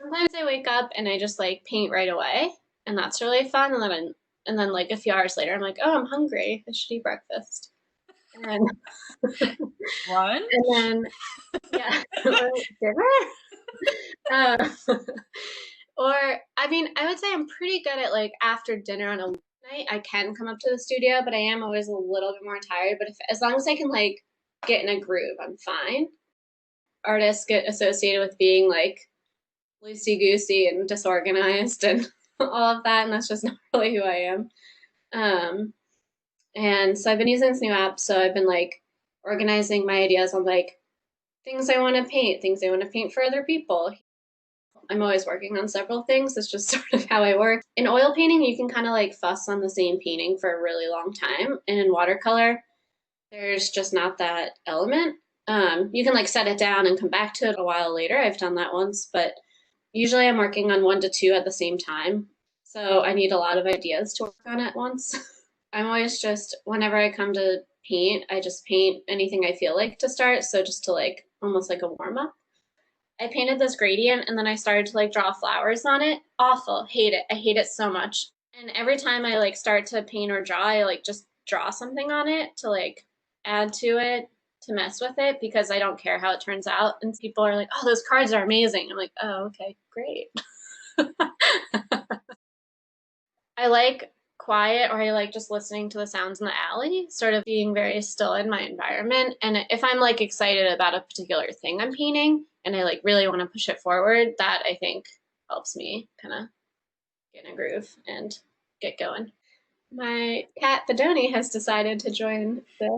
Sometimes I wake up and I just like paint right away, and that's really fun. And then like a few hours later, I'm like, oh, I'm hungry. I should eat breakfast. And and Lunch? then yeah, or dinner. Uh, or I mean, I would say I'm pretty good at like after dinner on a night. I can come up to the studio, but I am always a little bit more tired. But if as long as I can like get in a groove, I'm fine. Artists get associated with being like loosey goosey and disorganized and all of that, and that's just not really who I am. Um, and so I've been using this new app, so I've been like organizing my ideas on like things I want to paint, things I want to paint for other people. I'm always working on several things. It's just sort of how I work. In oil painting, you can kind of like fuss on the same painting for a really long time. And in watercolor, there's just not that element. You can like set it down and come back to it a while later. I've done that once, but usually I'm working on one to two at the same time. So I need a lot of ideas to work on at once. I'm always just, whenever I come to paint, I just paint anything I feel like to start. So just to like, almost like a warm up. I painted this gradient and then I started to like draw flowers on it. Awful. Hate it. I hate it so much. And every time I like start to paint or draw, I like just draw something on it to like add to it, to mess with it because I don't care how it turns out. And people are like, oh, those cards are amazing. I'm like, oh, okay, great. I like quiet or I like just listening to the sounds in the alley, sort of being very still in my environment. And if I'm like excited about a particular thing I'm painting and I like really want to push it forward, that I think helps me kind of get in a groove and get going. My cat Fedoni has decided to join this.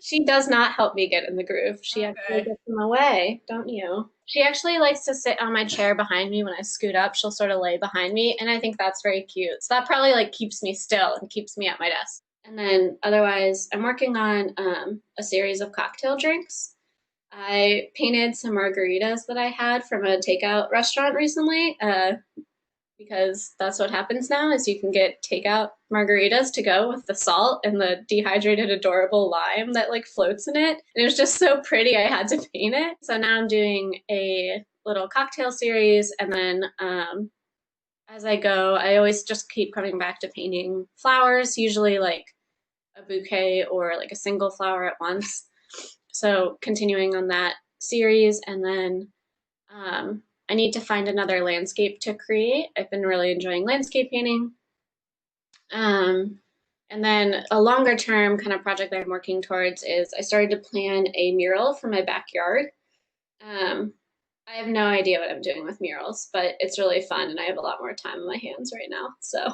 She does not help me get in the groove. She actually Okay. gets in the way, don't you? She actually likes to sit on my chair behind me when I scoot up. She'll sort of lay behind me, and I think that's very cute. So that probably like keeps me still and keeps me at my desk. And then otherwise, I'm working on a series of cocktail drinks. I painted some margaritas that I had from a takeout restaurant recently. Because that's what happens now is you can get takeout margaritas to go with the salt and the dehydrated adorable lime that like floats in it, and it was just so pretty I had to paint it. So now I'm doing a little cocktail series, and then as I go I always just keep coming back to painting flowers, usually like a bouquet or like a single flower at once, so continuing on that series. And then I need to find another landscape to create. I've been really enjoying landscape painting. Um, and then a longer term kind of project that I'm working towards is I started to plan a mural for my backyard. Um, I have no idea what I'm doing with murals, but it's really fun and I have a lot more time on my hands right now. So